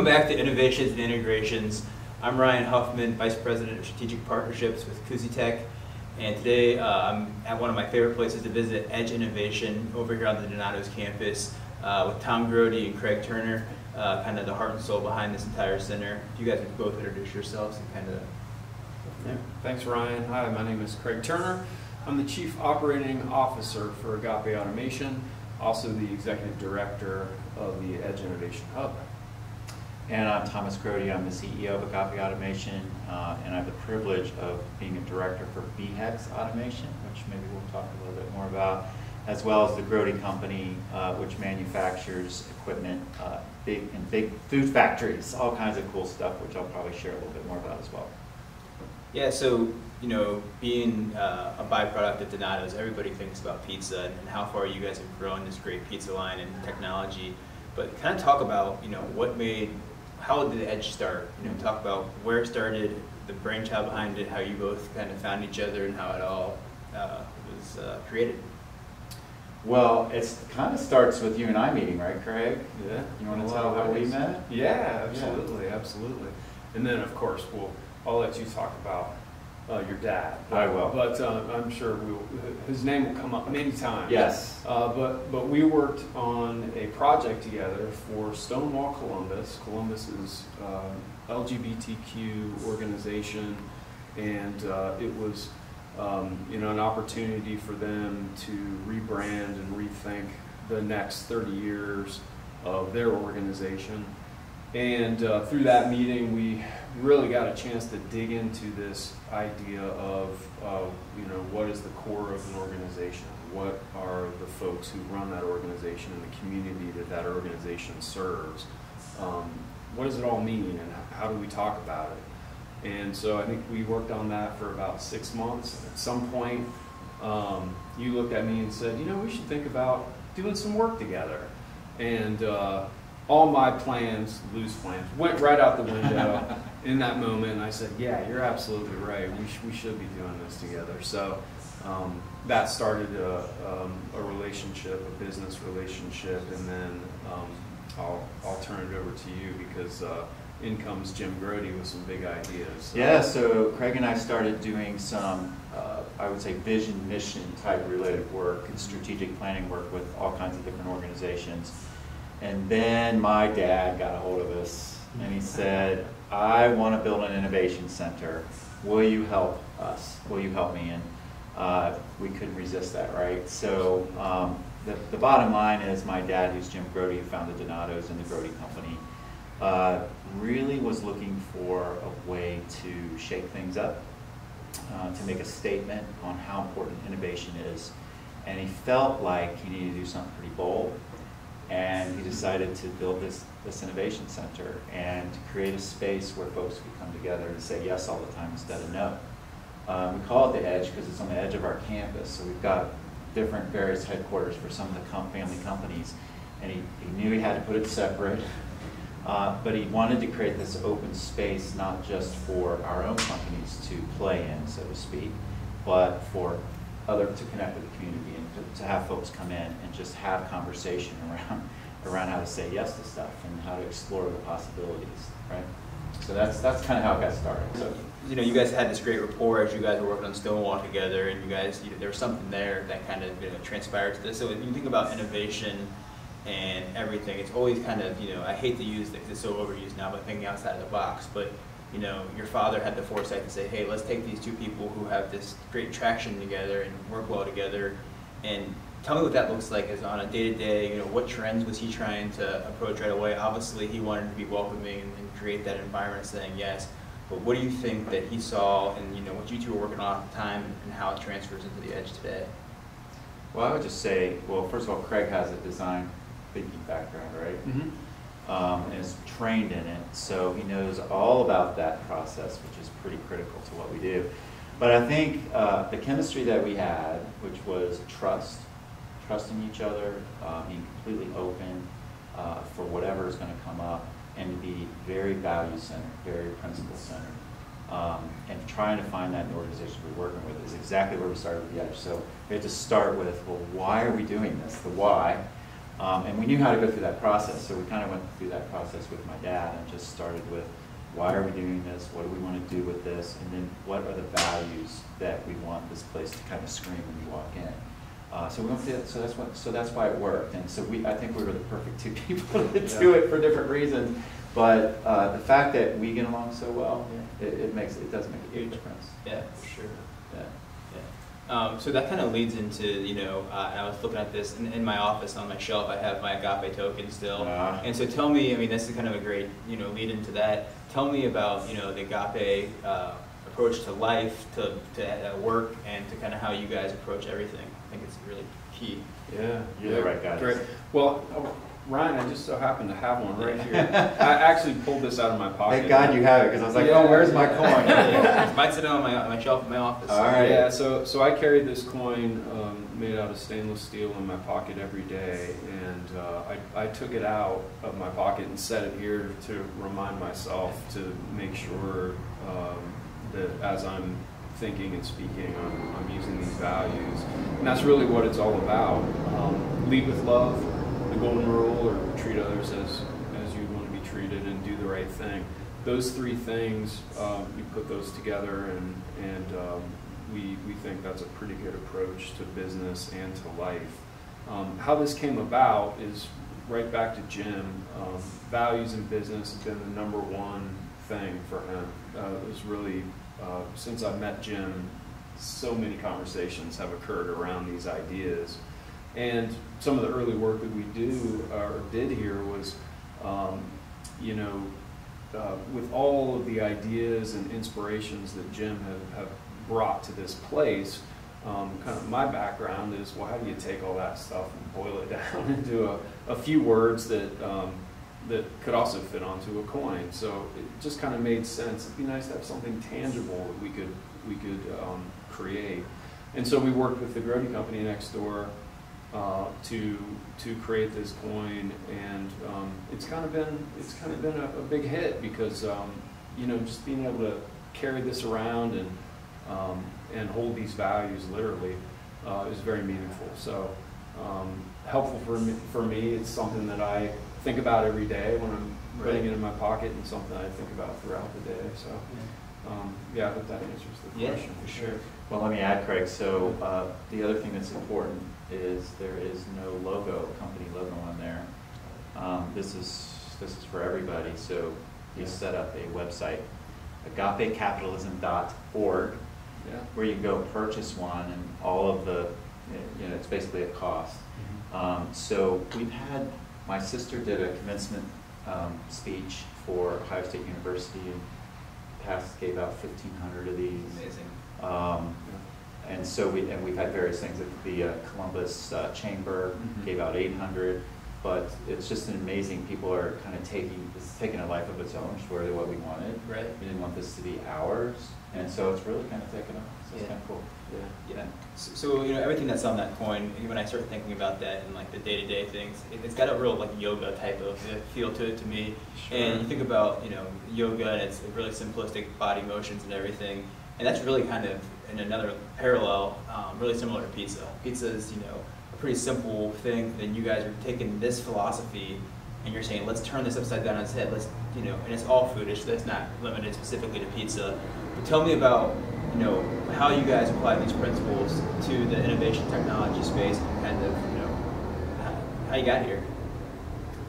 Welcome back to Innovations and Integrations. I'm Ryan Huffman, Vice President of Strategic Partnerships with CUSI Tech, and today I'm at one of my favorite places to visit, Edge Innovation, over here on the Donato's campus with Tom Grote and Craig Turner, kind of the heart and soul behind this entire center. If you guys would both introduce yourselves and kind of... Yeah. Thanks, Ryan. Hi, my name is Craig Turner. I'm the Chief Operating Officer for Agape Automation, also the Executive Director of the Edge Innovation Hub. And I'm Thomas Grote. I'm the CEO of Agape Automation, and I have the privilege of being a director for BHEX Automation, which maybe we'll talk a little bit more about, as well as the Grote company, which manufactures equipment in big food factories, all kinds of cool stuff, which I'll probably share a little bit more about as well. Yeah, so, you know, being a byproduct of Donato's, everybody thinks about pizza and how far you guys have grown this great pizza line and technology. But kind of talk about, you know, how did the Edge start? You know, talk about where it started, the brainchild behind it, how you both kind of found each other, and how it all was created. Well, it kind of starts with you and I meeting, right, Craig? Yeah. You want to tell how we met? Yeah, absolutely, absolutely. And then, of course, I'll let you talk about your dad. I will. But I'm sure his name will come up many times. Yes. But we worked on a project together for Stonewall Columbus. Columbus is LGBTQ organization, and it was an opportunity for them to rebrand and rethink the next 30 years of their organization. And through that meeting, we really got a chance to dig into this idea of, what is the core of an organization? What are the folks who run that organization and the community that organization serves? What does it all mean, and how do we talk about it? And so I think we worked on that for about 6 months. At some point, you looked at me and said, we should think about doing some work together. And all my plans, loose plans, went right out the window in that moment, and I said, yeah, you're absolutely right. We should be doing this together. So that started a relationship, a business relationship, and then I'll turn it over to you because in comes Jim Grote with some big ideas. So. Yeah, so Craig and I started doing some, I would say, vision, mission type related work and strategic planning work with all kinds of different organizations. And then my dad got a hold of us and he said, I want to build an innovation center. Will you help us? Will you help me? And we couldn't resist that, right? So the bottom line is my dad, who's Jim Grote, who founded Donato's and the Grote company, really was looking for a way to shake things up, to make a statement on how important innovation is. And he felt like he needed to do something pretty bold. And he decided to build this innovation center and to create a space where folks could come together and say yes all the time instead of no. We call it the Edge because it's on the edge of our campus. So we've got different various headquarters for some of the family companies. And he knew he had to put it separate. But he wanted to create this open space, not just for our own companies to play in, so to speak, but for to connect with the community and to have folks come in and just have conversation around how to say yes to stuff and how to explore the possibilities, right? So that's kind of how it got started. So, you guys had this great rapport as you guys were working on Stonewall together, and you guys, there was something there that kind of transpired to this. So when you think about innovation and everything, it's always kind of, I hate to use it's so overused now, but thinking outside of the box. But your father had the foresight to say, hey, let's take these two people who have this great traction together and work well together, and tell me what that looks like as on a day-to-day, what trends was he trying to approach right away? Obviously, he wanted to be welcoming and create that environment saying yes, but what do you think that he saw and what you two were working on at the time and how it transfers into the Edge today? Well, I would just say, well, first of all, Craig has a design thinking background, right? Mm-hmm. And is trained in it, so he knows all about that process, which is pretty critical to what we do. But I think the chemistry that we had, which was trusting each other, being completely open for whatever is going to come up, and to be very value-centered, very principle-centered, and trying to find that in the organization we're working with is exactly where we started with the Edge. So we had to start with, well, why are we doing this? The why. And we knew how to go through that process, so we kind of went through that process with my dad and just started with, why are we doing this? What do we want to do with this? And then what are the values that we want this place to kind of scream when you walk in? So we went through that, so that's why it worked. And so I think we were the perfect two people to do it for different reasons. But the fact that we get along so well, it does make a huge difference. Yeah, for sure. Yeah. So that kind of leads into, I was looking at this in my office on my shelf. I have my Agape token still. And so tell me, I mean, this is kind of a great, lead into that. Tell me about, the Agape approach to life, to work, and to kind of how you guys approach everything. I think it's really key. Yeah. You're the right guy. Great. Well, Ryan, I just so happen to have one right here. I actually pulled this out of my pocket. Thank God you have it, because I was like, oh, where's my coin? It might sit on my shelf in my office. All right. Yeah, so I carried this coin made out of stainless steel in my pocket every day, and I took it out of my pocket and set it here to remind myself to make sure that as I'm thinking and speaking, I'm using these values. And that's really what it's all about. Lead with love, the golden rule, or treat others as you want to be treated, and do the right thing. Those three things, we put those together, and we think that's a pretty good approach to business and to life. How this came about is right back to Jim. Values in business have been the number one thing for him. It was really, since I met Jim, so many conversations have occurred around these ideas. And some of the early work that we did here was, with all of the ideas and inspirations that Jim have brought to this place, kind of my background is, well, how do you take all that stuff and boil it down into a few words that could also fit onto a coin? So it just kind of made sense. It'd be nice to have something tangible that we could create. And so we worked with the Grote company next door to create this coin, and it's kind of been a big hit, because just being able to carry this around and hold these values literally is very meaningful. So helpful for me. It's something that I think about every day when I'm putting it in my pocket, and something I think about throughout the day. So I hope that answers the question. For sure. Well, let me add, Craig. So the other thing that's important is there is no company logo on there. This is for everybody. So we set up a website, agapecapitalism.org, where you can go purchase one, and all of the, it's basically a cost. So we've had, my sister did a commencement speech for Ohio State University, and gave out 1,500 of these. Amazing. And so we've had various things. The Columbus Chamber gave out 800, but it's just an amazing. People are kind of taking a life of its own, which is really what we wanted. Right. We didn't want this to be ours, and so it's really kind of taken off. So it's kind of cool. Yeah. So everything that's on that coin, when I start thinking about that and like the day-to-day things, it's got a real like yoga type of feel to it to me. Sure. And you think about yoga, and it's really simplistic body motions and everything, and that's really kind of in another parallel, really similar to pizza. Pizza is a pretty simple thing. Then you guys are taking this philosophy and you're saying, let's turn this upside down on its head. Let's and it's all food. It's not limited specifically to pizza. But tell me about how you guys apply these principles to the innovation technology space, and kind of how you got here.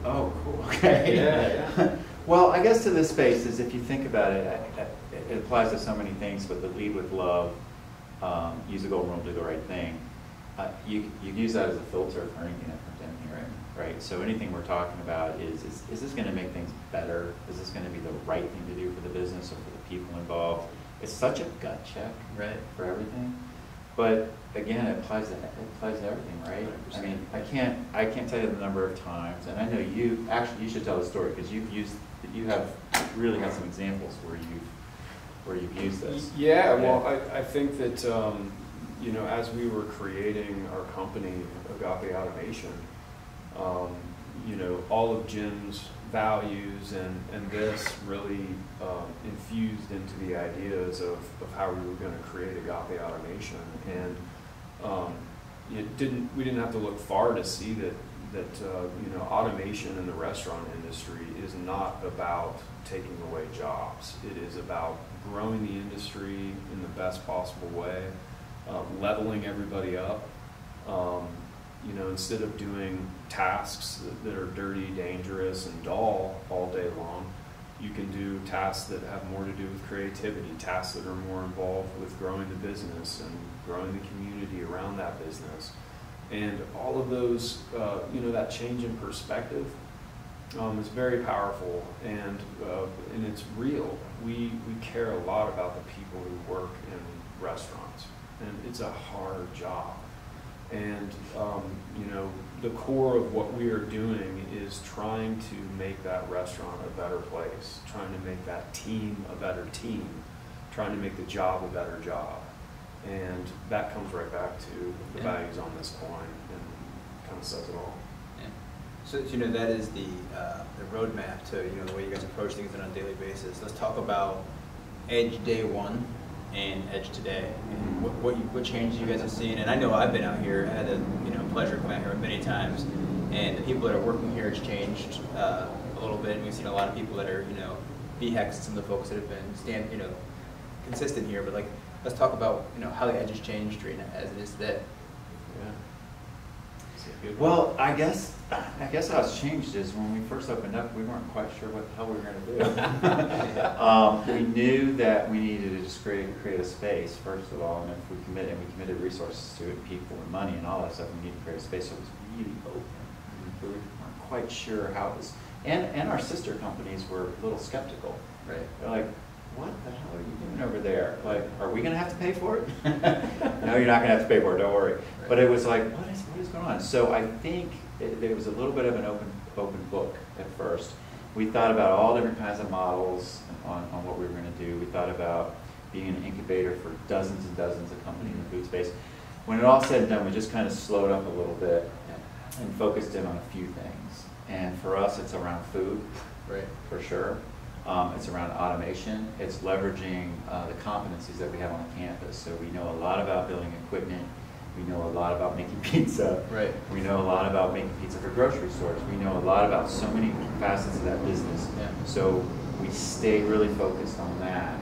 Oh, cool. Okay. Yeah. Well, I guess to this space is, if you think about it, it applies to so many things, but the lead with love, use the golden rule, do the right thing. You use that as a filter for anything that comes in here, right? So anything we're talking about is this going to make things better? Is this going to be the right thing to do for the business or for the people involved? It's such a gut check, right, for everything. But again, it applies to everything, right? 100%. I mean, I can't tell you the number of times, and I know you should tell the story, because you really have some examples where you've used this. Yeah, well, I think that as we were creating our company, Agape Automation, all of Jim's values and this really infused into the ideas of how we were going to create Agape Automation. And we didn't have to look far to see that that automation in the restaurant industry is not about taking away jobs. It is about growing the industry in the best possible way, leveling everybody up. Instead of doing tasks that are dirty, dangerous, and dull all day long, you can do tasks that have more to do with creativity, tasks that are more involved with growing the business and growing the community around that business. And all of those, that change in perspective is very powerful, and it's real. We care a lot about the people who work in restaurants, and it's a hard job. And the core of what we are doing is trying to make that restaurant a better place, trying to make that team a better team, trying to make the job a better job. And that comes right back to the values on this coin and kind of says it all. Yeah. So that is the roadmap to the way you guys approach things on a daily basis. Let's talk about Edge Day 1 and Edge Today, and what changes you guys have seen. And I know I've been out here, I had the pleasure of coming out here many times, and the people that are working here has changed a little bit. And we've seen a lot of people that are BHEX, some of the folks that have been consistent here. But let's talk about how the Edge has changed as it is today. Yeah. Well, I guess how it's changed is when we first opened up, we weren't quite sure what the hell we were going to do. We knew that we needed to just create a space, first of all, and if we committed resources to it, people and money and all that stuff, we needed to create a space so it was really open. We weren't quite sure how it was, and our sister companies were a little skeptical. Right. They're like, what the hell are you doing over there? Like, are we going to have to pay for it? No, you're not going to have to pay for it, don't worry. Right. But it was like, what is going on? So I think there was a little bit of an open book at first. We thought about all different kinds of models on what we were going to do. We thought about being an incubator for dozens and dozens of companies in the food space. When it all said and done, we just kind of slowed up a little bit and focused in on a few things. And for us, it's around food, right, for sure. It's around automation. It's leveraging the competencies that we have on the campus. So we know a lot about building equipment. We know a lot about making pizza. Right. We know a lot about making pizza for grocery stores. We know a lot about so many facets of that business. Yeah. So we stay really focused on that.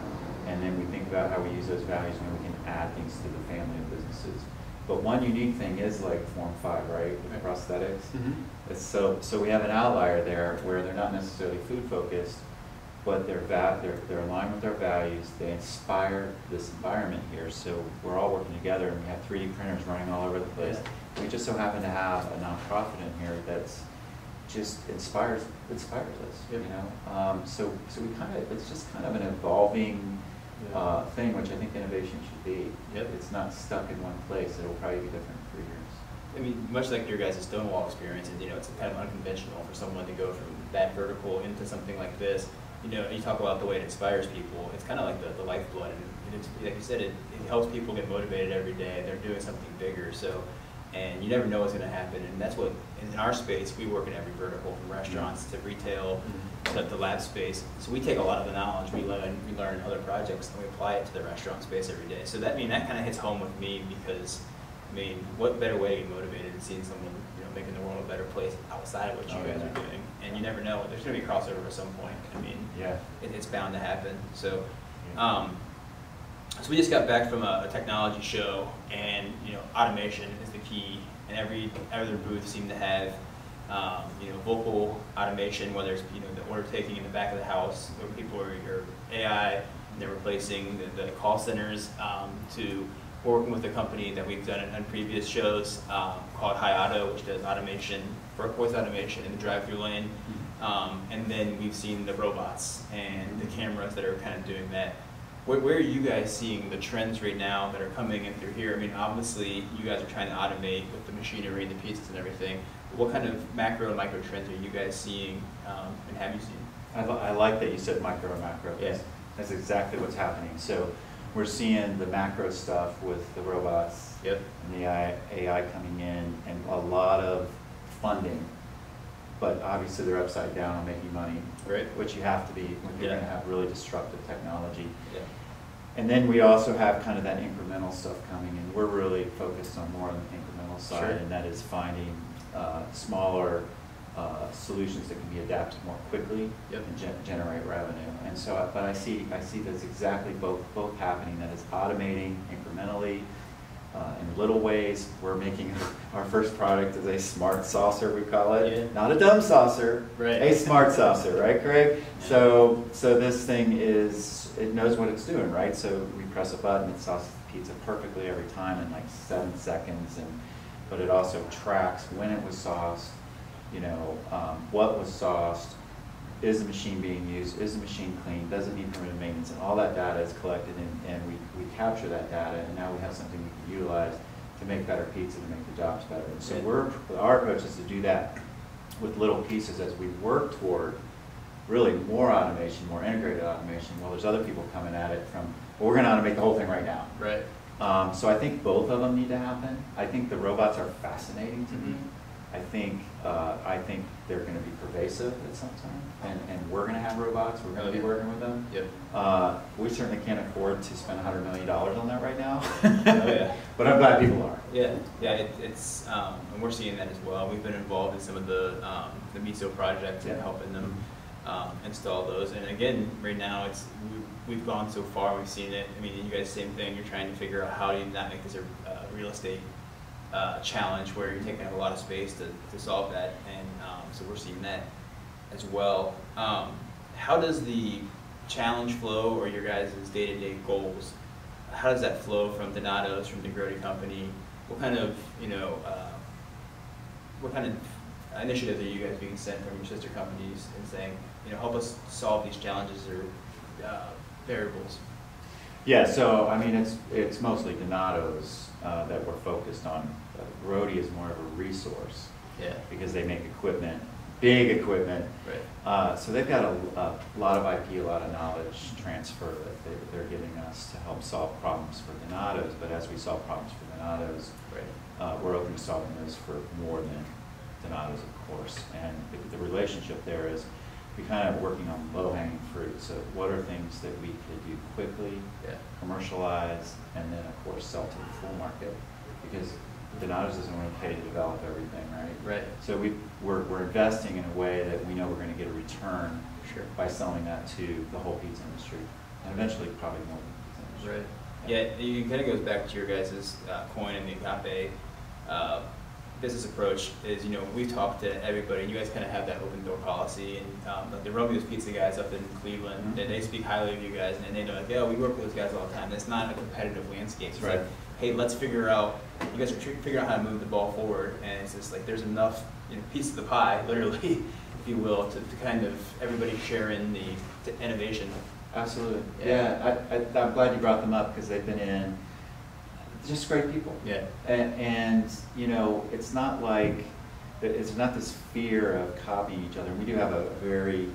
And then we think about how we use those values and we can add things to the family of businesses. But one unique thing is like Form 5, right, with prosthetics. Mm-hmm. It's so we have an outlier there where they're not necessarily food focused, but they're aligned with our values. They inspire this environment here. So we're all working together, and we have 3D printers running all over the place. Yeah. We just so happen to have a nonprofit in here that's just inspires us. Yep. So we it's just kind of an evolving thing, which I think innovation should be. Yep. It's not stuck in one place. It'll probably be different for years. I mean, much like your guys' Stonewall experience, and it's kind of unconventional for someone to go from that vertical into something like this. You talk about the way it inspires people. It's kind of like the lifeblood, and it's, like you said, it helps people get motivated every day. They're doing something bigger, and you never know what's going to happen. And that's what, in our space, we work in every vertical, from restaurants to retail to the lab space. So we take a lot of the knowledge we learn in other projects, and we apply it to the restaurant space every day. So that kind of hits home with me, because what better way to get motivated than seeing someone making the world a better place outside of what you guys are doing? And you never know. There's going to be a crossover at some point. It's bound to happen. So, so we just got back from a technology show, and automation is the key. And every other booth seemed to have vocal automation, whether it's the order taking in the back of the house, where people are AI, and they're replacing the call centers, to working with a company that we've done on previous shows called Auto, which does automation, voice automation in the drive-through lane. And then we've seen the robots and the cameras that are kind of doing that. Where are you guys seeing the trends right now that are coming in through here? Obviously, you guys are trying to automate with the machinery and the pizzas and everything. What kind of macro and micro trends are you guys seeing, and have you seen? I like that you said micro and macro. Yeah. That's exactly what's happening. So we're seeing the macro stuff with the robots, yep, and the AI coming in, and a lot of funding. But obviously they're upside down on making money, right, which you have to be when you're going to have really disruptive technology. Yeah. And then we also have kind of that incremental stuff coming, and we're really focused on more on the incremental side, sure, and that is finding smaller solutions that can be adapted more quickly Yep. and generate revenue. And so, but I see that's exactly both happening. That is automating incrementally in little ways. We're making our first product is a smart saucer, we call it. Yeah. Not a dumb saucer, Right. a smart saucer, right, Craig? Yeah. So this thing it knows what it's doing, right? So we press a button, it sauces the pizza perfectly every time in like 7 seconds, but it also tracks when it was sauced, what was sauced, is the machine being used, is the machine clean, does it need permanent maintenance, and all that data is collected, and we capture that data, and now we have something we can utilize to make better pizza, to make the jobs better. And so our approach is to do that with little pieces as we work toward really more automation, more integrated automation, while there's other people coming at it from, well, we're going to automate the whole thing right now. Right. So I think both of them need to happen. I think the robots are fascinating to me. I think they're going to be pervasive at some time, and we're going to have robots. We're going to be working with them. Yep. We certainly can't afford to spend $100 million on that right now. Oh, yeah. But I'm glad people are. Yeah, it's and we're seeing that as well. We've been involved in some of the MISO projects and helping them install those. And again, right now we've gone so far. We've seen it. I mean, you guys, same thing. You're trying to figure out how do you not make this a real estate challenge where you're taking up a lot of space to solve that, and so we're seeing that as well. How does the challenge flow, or your guys' day-to-day goals, how does that flow from Donato's, from the Grote company? What kind of initiatives are you guys being sent from your sister companies and saying, help us solve these challenges or variables? Yeah, so I mean, it's mostly Donato's that we're focused on. Grote is more of a resource, because they make equipment, big equipment. Right. So they've got a lot of IP, a lot of knowledge transfer that they're giving us to help solve problems for Donato's. But as we solve problems for Donato's, we're open to solving those for more than Donato's, of course. And the relationship there is we kind of working on low-hanging fruit. So what are things that we could do quickly, commercialize, and then of course sell to the full market? Because Donato's doesn't want to pay to develop everything, right? Right. So we're investing in a way that we know we're going to get a return by selling that to the whole pizza industry, and eventually probably more than the pizza industry. Right. Yeah, it kind of goes back to your guys' coin and the Agape business approach. Is we talk to everybody, and you guys kind of have that open door policy, and the Romeo's Pizza guys up in Cleveland, they speak highly of you guys, and they know like, we work with those guys all the time. It's not a competitive landscape. It's like, hey, let's figure out. You guys are figuring out how to move the ball forward, and it's just like there's enough piece of the pie, literally, if you will, to kind of everybody share in the innovation. Absolutely. Yeah, I'm glad you brought them up because they've been in just great people. Yeah. And it's not like it's not this fear of copying each other. We do have a very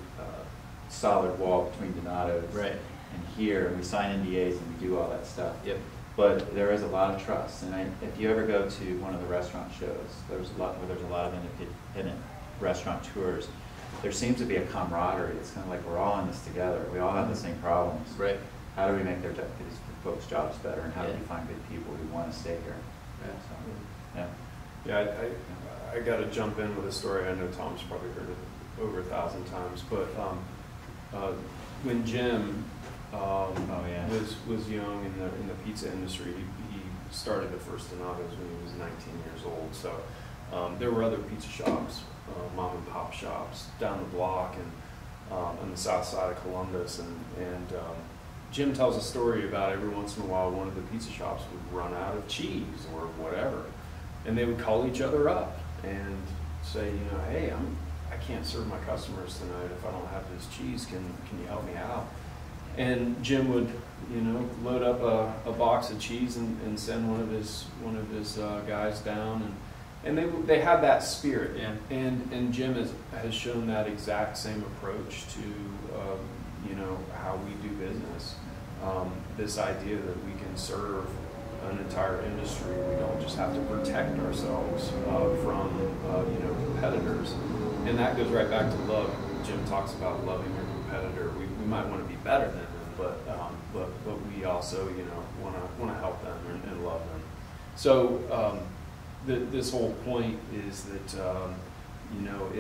solid wall between Donato's and here, and we sign NDAs and we do all that stuff. Yep. But there is a lot of trust, and if you ever go to one of the restaurant shows, there's a lot of independent restaurant tours. There seems to be a camaraderie. It's kind of like we're all in this together. We all have the same problems. Right. How do we make these folks' jobs better, and how do we find good people who want to stay here? Yeah, I got to jump in with a story. I know Tom's probably heard it over 1,000 times, but when Jim was young in the pizza industry, he started the first Donato's when he was 19 years old. So there were other pizza shops, mom and pop shops down the block and on the south side of Columbus, and Jim tells a story about every once in a while one of the pizza shops would run out of cheese or whatever, and they would call each other up and say, hey, I can't serve my customers tonight if I don't have this cheese. Can you help me out? And Jim would, load up a box of cheese and send one of his guys down, and they had that spirit. Yeah. And Jim has shown that exact same approach to how we do business. This idea that we can serve an entire industry. We don't just have to protect ourselves from competitors. And that goes right back to love. Jim talks about loving your competitor. We might want to be better than them, but we also want to help them and love them. So this whole point is that you know,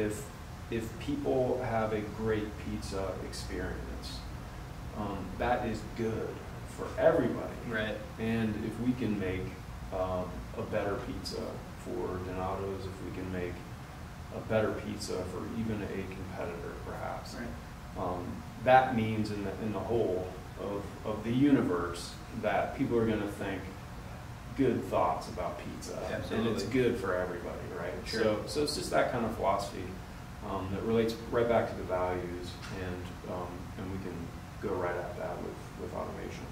if people have a great pizza experience, that is good for everybody. Right. And if we can make a better pizza for Donato's, if we can make a better pizza for even a competitor, perhaps, Right. That means in the whole of the universe that people are going to think good thoughts about pizza. Absolutely. And it's good for everybody, right? Sure. So it's just that kind of philosophy that relates right back to the values, and we can go right at that with automation.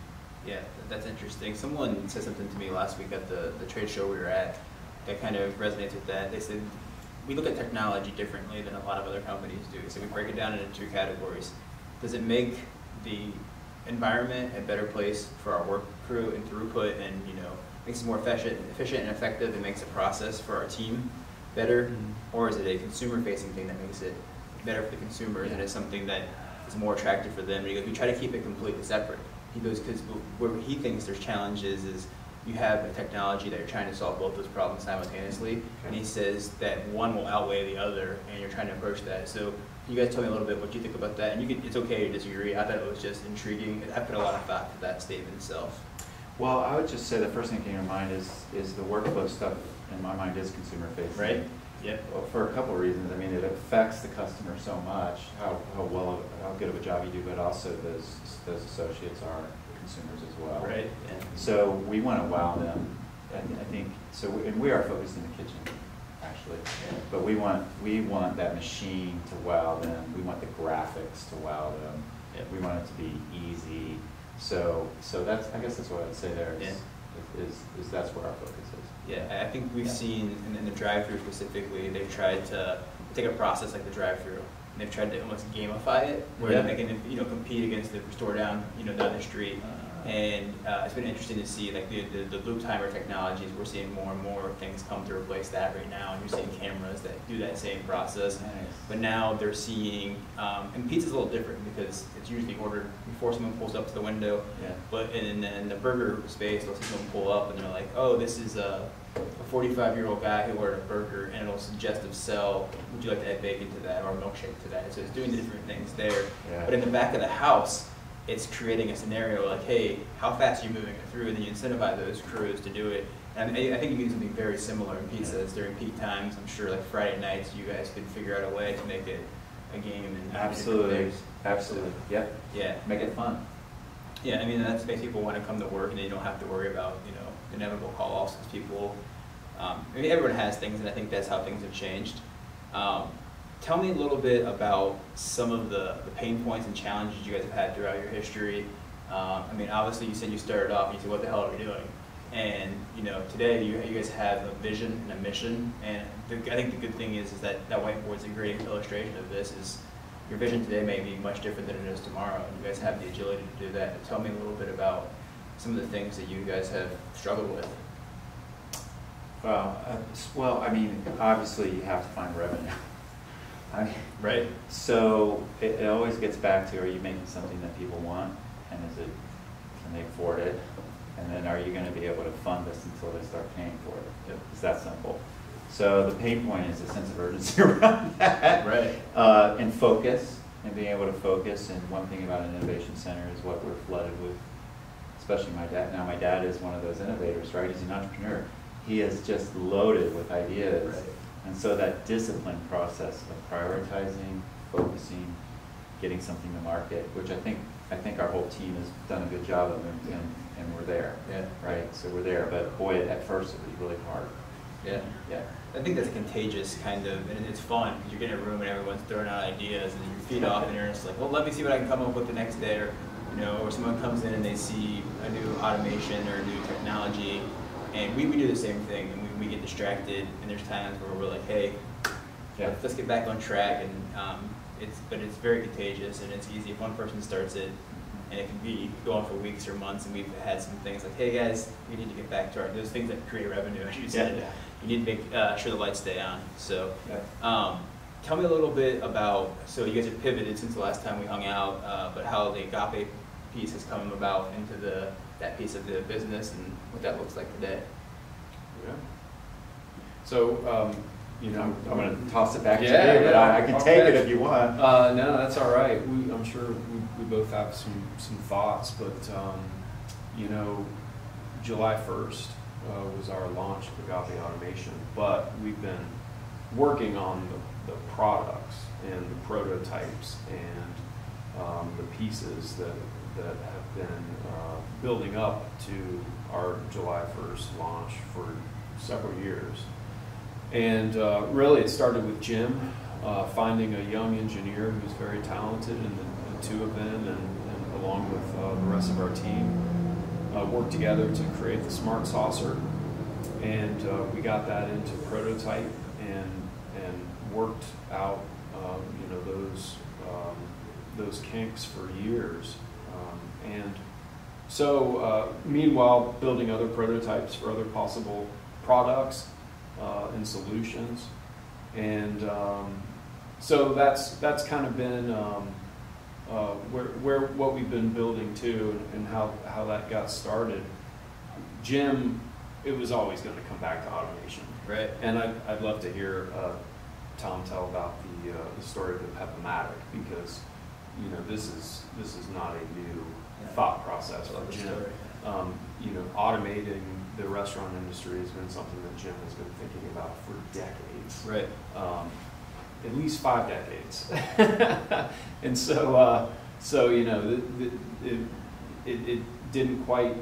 Yeah, that's interesting. Someone said something to me last week at the trade show we were at that kind of resonates with that. They said, we look at technology differently than a lot of other companies do. So we break it down into two categories. Does it make the environment a better place for our work crew and throughput, and makes it more efficient and effective, and makes the process for our team better? Mm-hmm. Or is it a consumer-facing thing that makes it better for the consumers, and it's something that is more attractive for them? And he goes, we try to keep it completely separate. He goes, because where he thinks there's challenges is you have a technology that you're trying to solve both those problems simultaneously, and he says that one will outweigh the other, and you're trying to approach that. So can you guys tell me a little bit what you think about that? And it's okay to disagree. I thought it was just intriguing. I put a lot of thought to that statement itself. Well, I would just say the first thing that came to mind is the workflow stuff, in my mind, is consumer facing. Right? Yep. Well, for a couple of reasons. I mean, it affects the customer so much, how good of a job you do, but also those associates are consumers as well. Right. Yeah. So we want to wow them. I think so, and we are focused in the kitchen, actually. Yeah. But we want that machine to wow them. We want the graphics to wow them. Yep. We want it to be easy. So that's, I guess that's what I'd say there is that's where our focus is. Yeah, I think we've seen in the drive-thru specifically, they've tried to take a process like the drive-thru, and they've tried to almost gamify it, where they can compete against the store down down the street. And it's been interesting to see, like, the loop timer technologies. We're seeing more and more things come to replace that right now, and you're seeing cameras that do that same process. Nice. But now they're seeing, and pizza's a little different because it's usually ordered before someone pulls up to the window. Yeah. But in the burger space, they'll see someone pull up and they're like, oh, this is a 45-year-old guy who ordered a burger, and it'll suggest of sell, would you like to add bacon to that or a milkshake to that? So it's doing the different things there. Yeah. But in the back of the house, it's creating a scenario like, hey, how fast are you moving it through? And then you incentivize those crews to do it. And I think you can do something very similar in pizzas during peak times. I'm sure, like Friday nights, you guys could figure out a way to make it a game. And Absolutely. Absolutely. Yep. Yeah. Make it fun. Yeah, I mean, that makes people want to come to work, and they don't have to worry about, the inevitable call-offs, because people, I mean, everyone has things, and I think that's how things have changed. Tell me a little bit about some of the pain points and challenges you guys have had throughout your history. I mean, obviously you said you started off and you said, what the hell are we doing? And today you guys have a vision and a mission, and I think the good thing is that whiteboard's a great illustration of this. Is your vision today may be much different than it is tomorrow, and you guys have the agility to do that. But tell me a little bit about some of the things that you guys have struggled with. Well, I mean, obviously you have to find revenue. Right. So it always gets back to, are you making something that people want, and can they afford it? And then are you going to be able to fund this until they start paying for it? Yep. It's that simple. So the pain point is a sense of urgency around that. Right. And focus, and being able to focus. And one thing about an innovation center is what we're flooded with, especially my dad. Now my dad is one of those innovators, right? He's an entrepreneur. He is just loaded with ideas. Right. And so that discipline process of prioritizing, focusing, getting something to market, which I think our whole team has done a good job of, and we're there. Yeah. Right. So we're there, but boy, at first it was really hard. Yeah. Yeah. I think that's a contagious kind of, and it's fun because you're getting a room and everyone's throwing out ideas, and you feed off, and you're just like, well, let me see what I can come up with the next day, or someone comes in and they see a new automation or a new technology, and we do the same thing, and we get distracted, and there's times where we're like, hey, let's get back on track, and it's very contagious, and it's easy if one person starts it, and it can go on for weeks or months, and we've had some things like, hey guys, we need to get back to those things that create revenue, as you said. Yeah. You need to make sure the lights stay on. So tell me a little bit about, so you guys have pivoted since the last time we hung out, but how the Agape piece has come about into that piece of the business and what that looks like today. Yeah. So, you know, I'm going to toss it back to you, Yeah, but yeah, I can okay. take it if you want. No, that's all right. I'm sure we both have some thoughts, but you know, July 1st was our launch of Agape Automation, but we've been working on the products and the prototypes and the pieces that have been building up to our July 1st launch for several years. And really it started with Jim finding a young engineer who's very talented, and the two of them and along with the rest of our team worked together to create the Smart Saucer. And we got that into prototype and worked out you know, those kinks for years. And so meanwhile, building other prototypes for other possible products and solutions. And so that's kind of been where what we've been building to, and how that got started. Jim, it was always going to come back to automation. Right. And I'd love to hear Tom tell about the story of the Pep-O-Matic, because you know, this is not a new thought process for Jim. You know, automating the restaurant industry has been something that Jim has been thinking about for decades. Right. At least 5 decades. And so you know, it didn't quite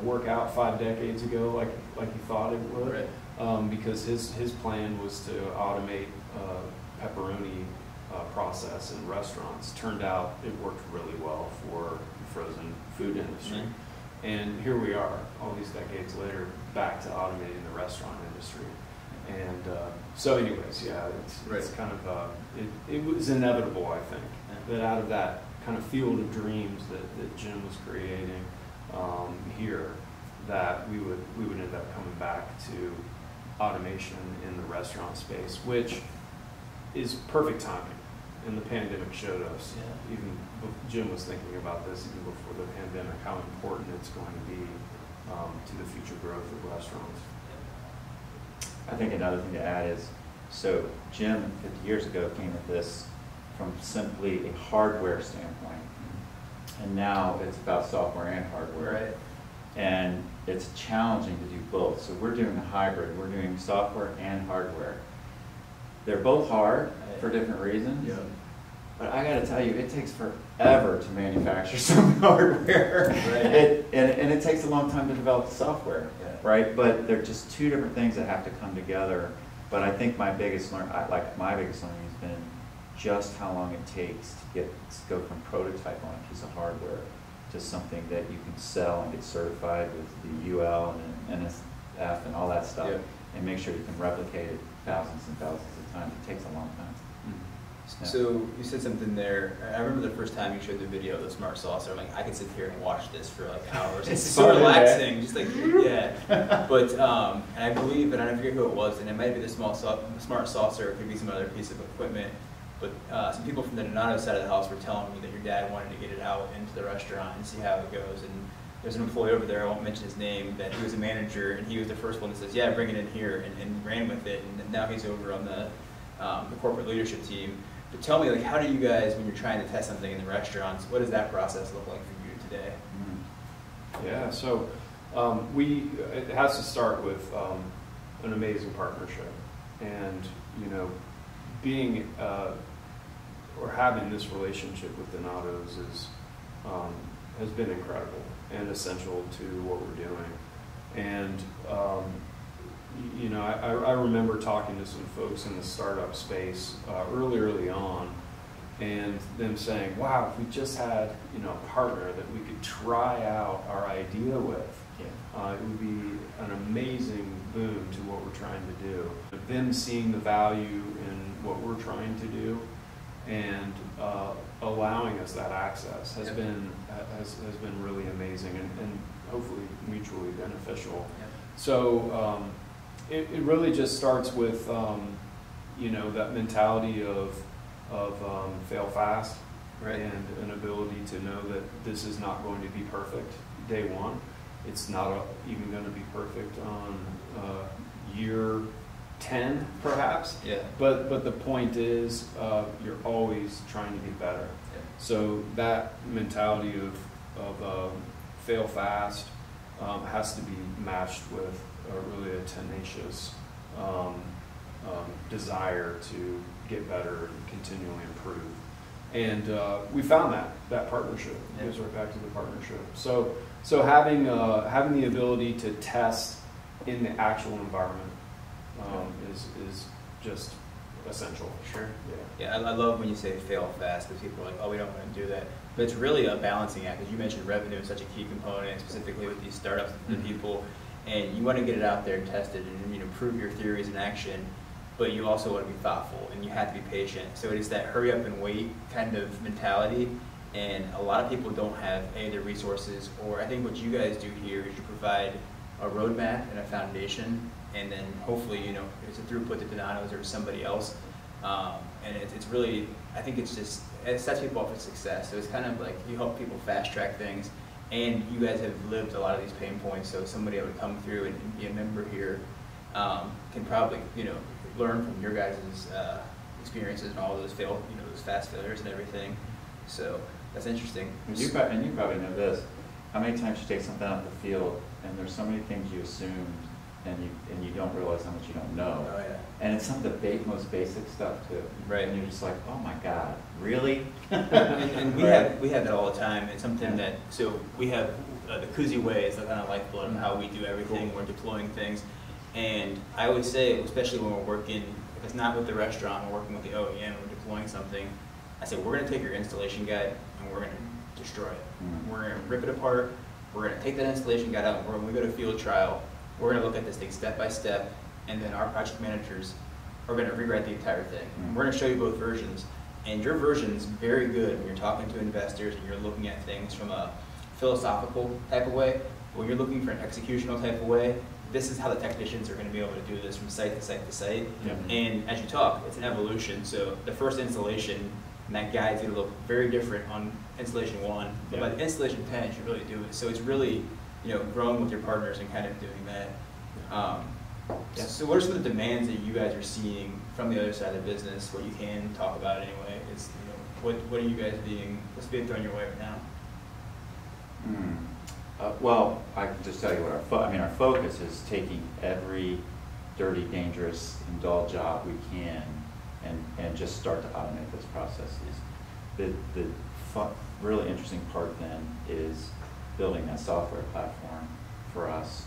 work out 5 decades ago like he thought it would. Right. Because his plan was to automate pepperoni process in restaurants. Turned out it worked really well for the frozen food industry. Mm-hmm. And here we are, all these decades later, back to automating the restaurant industry. And so anyways, yeah, it's kind of, it was inevitable, I think, that out of that kind of field of dreams that Jim was creating here, that we would end up coming back to automation in the restaurant space, which is perfect timing. And the pandemic showed us, even Jim was thinking about this even before the pandemic, how important it's going to be to the future growth of restaurants. I think another thing to add is, so Jim 50 years ago came at this from simply a hardware standpoint, and now it's about software and hardware. Right. And it's challenging to do both. So we're doing a hybrid. We're doing software and hardware. They're both hard for different reasons. Yeah. But I got to tell you, it takes forever to manufacture some hardware. Right. And it takes a long time to develop the software. Yeah. Right? But they're just two different things that have to come together. But I think my biggest learning has been just how long it takes to go from prototype on a piece of hardware to something that you can sell and get certified with the UL and NSF and all that stuff, Yeah. and make sure you can replicate it thousands and thousands of times. It takes a long time. Mm-hmm. So you said something there. I remember the first time you showed the video of the Smart Saucer. I'm like, I could sit here and watch this for like hours. It's so fun, relaxing, just like yeah. But and I believe, and I forget who it was, and it might be the Smart Saucer. It could be some other piece of equipment. But some people from the Donato side of the house were telling me that your dad wanted to get it out into the restaurant and see how it goes. And there's an employee over there, I won't mention his name, that he was a manager, and he was the first one that says, yeah, bring it in here, and ran with it. And now he's over on the corporate leadership team. But tell me, like, how do you guys, when you're trying to test something in the restaurants, what does that process look like for you today? Yeah, so it has to start with an amazing partnership. And, you know, being or having this relationship with Donato's has been incredible and essential to what we're doing. And you know, I remember talking to some folks in the startup space early on, and them saying, "Wow, if we just had, you know, a partner that we could try out our idea with, it would be an amazing boon to what we're trying to do." Them seeing the value in what we're trying to do and allowing us that access has been really amazing and hopefully mutually beneficial. So it really just starts with you know, that mentality of fail fast, and an ability to know that this is not going to be perfect day one. It's not even going to be perfect on year 10 perhaps. Yeah. But the point is, you're always trying to get better. Yeah. So that mentality of fail fast has to be matched with really a tenacious desire to get better and continually improve. And we found that partnership. It goes right back to the partnership. So having the ability to test in the actual environment is just essential. Sure. Yeah. Yeah, I love when you say fail fast, because people are like, oh, we don't want to do that. But it's really a balancing act, because you mentioned revenue is such a key component, specifically with these startups and the people, and you want to get it out there and test it and prove your theories in action, but you also want to be thoughtful and you have to be patient. So it is that hurry up and wait kind of mentality, and a lot of people don't have the resources, or I think what you guys do here is you provide a roadmap and a foundation, and then hopefully, it's a throughput to Donato's or to somebody else. And it's really, I think it sets people up for success. So it's kind of like you help people fast track things, and you guys have lived a lot of these pain points, so somebody that would come through and be a member here can probably, learn from your guys' experiences and all those those fast failures and everything. So that's interesting. And you probably know this. How many times you take something out of the field and there's so many things you assumed and you don't realize how much you don't know. Oh, yeah. And it's some of the most basic stuff too. Right. And you're just like, oh my God, really? and we have that all the time. It's something that, so we have the CUSI way is the kind of lifeblood of how we do everything. Cool. We're deploying things. And I always say, especially when we're working, if it's not with the restaurant, we're working with the OEM, we're deploying something, I say, we're going to take your installation guide and we're going to destroy it. Mm-hmm. We're going to rip it apart. We're going to take that installation guide out, and when we go to field trial, we're going to look at this thing step by step, and then our project managers are going to rewrite the entire thing. Mm-hmm. We're going to show you both versions, and your version's very good when you're talking to investors and you're looking at things from a philosophical type of way. When you're looking for an executional type of way, this is how the technicians are going to be able to do this from site to site to site. Yeah. And as you talk, it's an evolution. So the first installation, and that guide's going to look very different on installation 1. But Yeah. by the installation 10, you should really do it. So it's really, growing with your partners and kind of doing that. Yeah. So what are some of the demands that you guys are seeing from the other side of the business? What you can talk about anyway is, what are you guys what's being thrown your way right now? Well, I can just tell you what our focus is taking every dirty, dangerous, and dull job we can and just start to automate those processes. The really interesting part then is building that software platform for us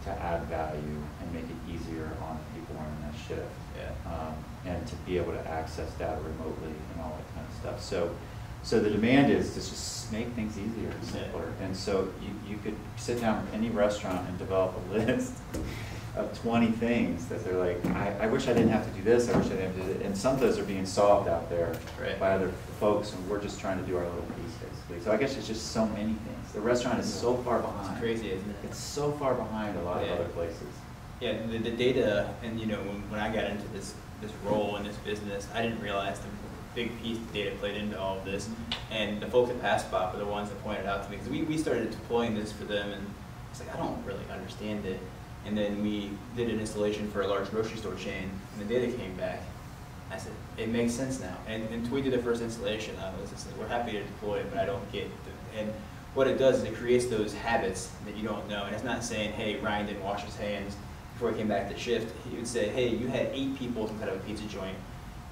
to add value and make it easier on the people running that shift. Yeah. And to be able to access data remotely and all that kind of stuff. So the demand is to just make things easier and simpler. And so you could sit down with any restaurant and develop a list of 20 things that they're like, I wish I didn't have to do this, I wish I didn't have to do that. And some of those are being solved out there Right. by other folks, and we're just trying to do our little piece, basically. So I guess it's just so many things. The restaurant is so far behind. It's crazy, isn't it? It's so far behind a lot of Yeah. other places. Yeah, the data, and when I got into this role in this business, I didn't realize the big piece of data played into all of this. And the folks at PassSpot were the ones that pointed out to me, because we started deploying this for them, and it's like, I don't really understand it. And then we did an installation for a large grocery store chain, and the data came back. I said, it makes sense now. And we did the first installation. I was just like, we're happy to deploy it, but I don't get it. And what it does is it creates those habits that you don't know. And it's not saying, hey, Ryan didn't wash his hands before he came back to shift. He would say, hey, you had 8 people inside of a pizza joint,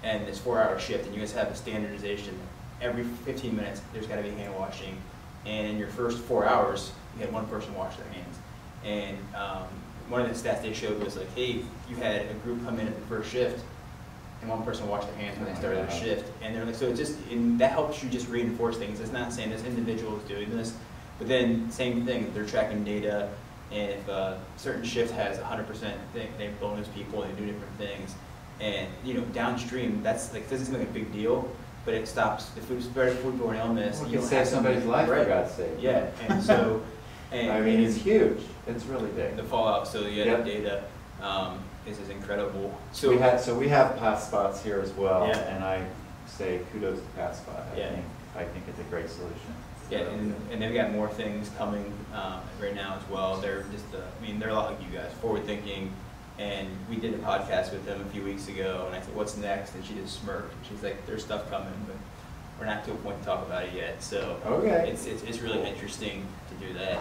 and it's 4-hour shift, and you guys have a standardization. Every 15 minutes, there's got to be hand washing. And in your first 4 hours, you had one person wash their hands. And one of the stats they showed was like, hey, you had a group come in at the first shift, and one person washed their hands when they started their shift. And they're like, so that helps you just reinforce things. It's not saying this individual is doing this, but then same thing, they're tracking data, and if a certain shift has 100%, they bonus people and they do different things. And downstream, that's like, doesn't seem like a big deal, but it stops the foodborne illness. Well, you you don't save have somebody's life, right. for God's sake. Yeah, and so, I mean, it's huge. It's really big. the fallout. So the Yep. data is incredible. So we have PassSpots here as well, Yeah. and I say kudos to PassSpot. Yeah. I think it's a great solution. Yeah, and they've got more things coming right now as well. They're they're a lot like you guys, forward thinking, And we did a podcast with them a few weeks ago, and I said, "What's next?" And she just smirked. She's like, "There's stuff coming, but we're not to a point to talk about it yet." So Okay. it's really interesting to do that.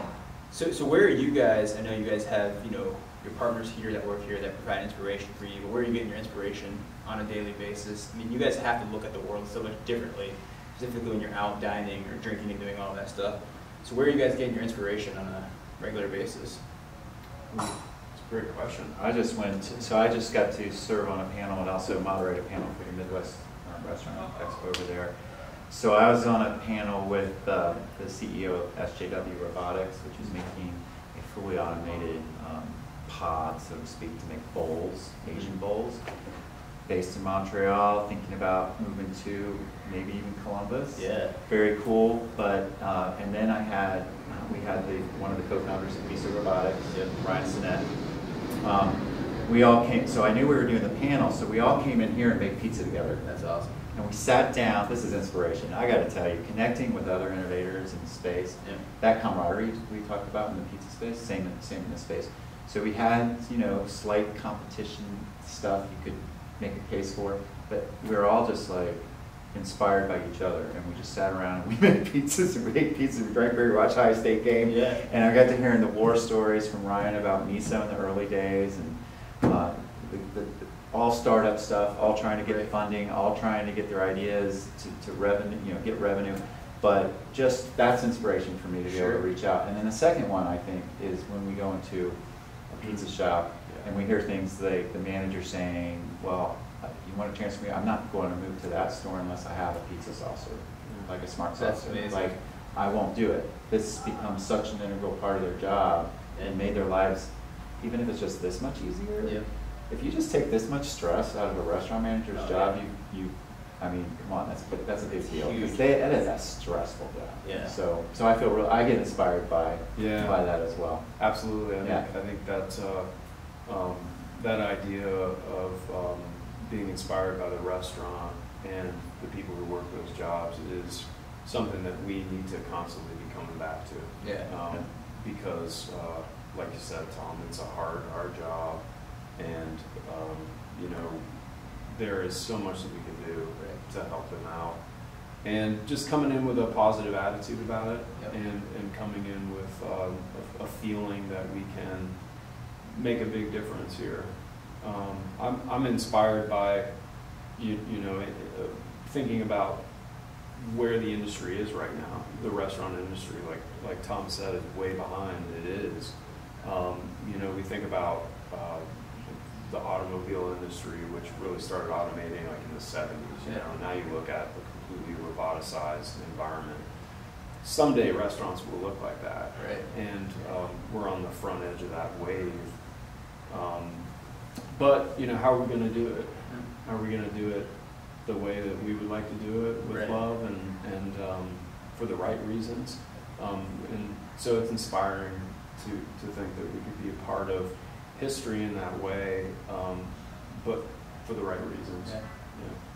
So where are you guys? I know you guys have, you know, your partners here that work here that provide inspiration for you, but where are you getting your inspiration on a daily basis? I mean, you guys have to look at the world so much differently, specifically when you're out dining or drinking and doing all that stuff. So where are you guys getting your inspiration on a regular basis? That's a great question. I just I just got to serve on a panel and also moderate a panel for your Midwest Restaurant Expo over there. So I was on a panel with the CEO of SJW Robotics, which is making a fully automated pod, so to speak, to make bowls, Asian bowls, based in Montreal, thinking about moving to maybe even Columbus. Yeah. Very cool. But and then we had one of the co-founders of CUSI Robotics, Ryan Sinet. We all came, so I knew we were doing the panel, so we all came in here and made pizza together. That's awesome. And we sat down. This is inspiration. I got to tell you, connecting with other innovators in the space, Yeah. that camaraderie we talked about in the pizza space, same in this space. So we had, you know, slight competition stuff you could make a case for, but we were all just like inspired by each other, and we just sat around and we made pizzas and we ate pizza, we drank beer, we watched High State game, Yeah. and I got to hearing the war stories from Ryan about miso in the early days, and all startup stuff, all trying to get funding, all trying to get their ideas to revenue, you know, get revenue. But just that's inspiration for me to be able to reach out. And then the second one, I think, is when we go into a pizza shop and we hear things like the manager saying, "Well, you want to transfer me? I'm not going to move to that store unless I have a pizza saucer, like a smart That's saucer. amazing. Like, I won't do it." This becomes such an integral part of their job and made their lives, even if it's just this much easier. Yeah. If you just take this much stress out of a restaurant manager's job, I mean, come on, that's a big deal. Because that is a stressful job. Yeah. So I get inspired by that as well. Absolutely. I think that that idea of being inspired by the restaurant and the people who work those jobs is something that we need to constantly be coming back to. Yeah. Because, like you said, Tom, it's a hard job, and you know, there is so much that we can do to help them out. And just coming in with a positive attitude about it, and coming in with a feeling that we can make a big difference here. I'm inspired by you know, thinking about where the industry is right now. The restaurant industry, like Tom said, is way behind. It is. You know, we think about the automobile industry, which really started automating like in the 70s. You know, now you look at a completely roboticized environment. Someday restaurants will look like that, Right. And we're on the front edge of that wave. But you know, how are we going to do it? How are we going to do it the way that we would like to do it, with love and for the right reasons? And so it's inspiring to think that we could be a part of history in that way, but for the right reasons.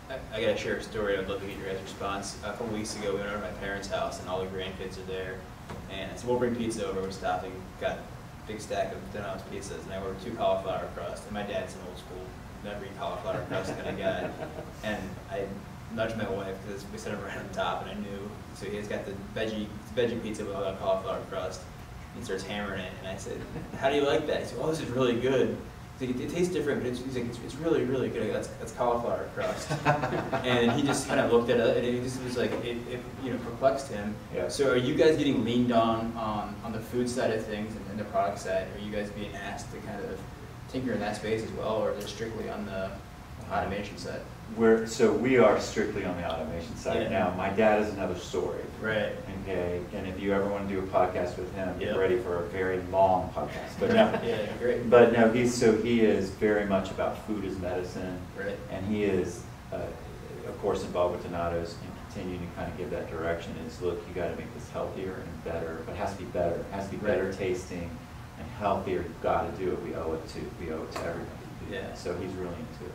Yeah. I got to share a story. I'd love to get your guys' response. A couple weeks ago, we went over to my parents' house, and all the grandkids are there. And I said, "We'll bring pizza over." We're stopping. Got a big stack of 10-ounce pizzas, and I ordered 2 cauliflower crust. And my dad's an old school, never eat cauliflower crust kind of guy. And I nudged my wife because we set it right on top, and I knew. So he's got the veggie pizza with all that cauliflower crust. He starts hammering it, and I said, "How do you like that?" He said, "Oh, this is really good." He's like, "It tastes different, but it's really, really good." That's cauliflower crust. And he just kind of looked at it, and it just was like, it you know, perplexed him. Yeah. So are you guys getting leaned on the food side of things and the product side? Are you guys being asked to kind of tinker in that space as well, or is it strictly on the automation side? We are strictly on the automation side. Yeah. Now, my dad is another story. Right. Okay, and if you ever want to do a podcast with him, get Yep. ready for a very long podcast. But no, Yeah, great. but no, he is very much about food as medicine, Right. and he is, of course, involved with Donato's and continuing to kind of give that direction. Is look, you got to make this healthier and better, but it has to be better. It has to be better tasting and healthier. You've got to do it. We owe it to everybody. Yeah. So he's really into it.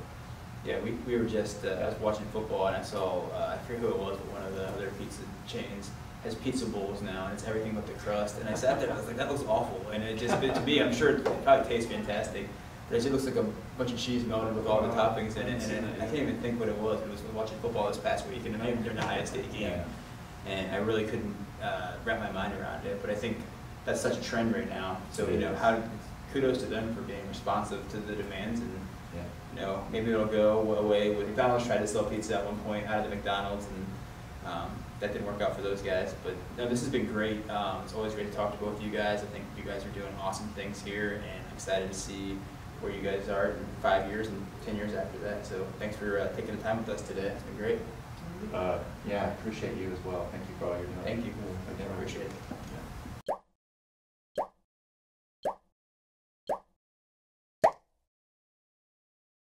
Yeah, we were just, I was watching football, and I saw, I forget who it was, but one of the other pizza chains has pizza bowls now, and it's everything but the crust. And I sat there, and I was like, that looks awful. And it just, to me, I'm sure it probably tastes fantastic, But it looks like a bunch of cheese melted with all the toppings in it, and I can't even think what it was. It was watching football this past week, and not even during the Ohio State game, and I really couldn't wrap my mind around it. But I think that's such a trend right now. So kudos to them for being responsive to the demands, and maybe it'll go away. With McDonald's tried to sell pizza at one point out of the McDonald's, and that didn't work out for those guys. But no, this has been great. It's always great to talk to both of you guys. I think you guys are doing awesome things here, and I'm excited to see where you guys are in 5 years and 10 years after that. So thanks for taking the time with us today. It's been great. Yeah, I appreciate you as well. Thank you for all you're doing. Thank you. I appreciate it.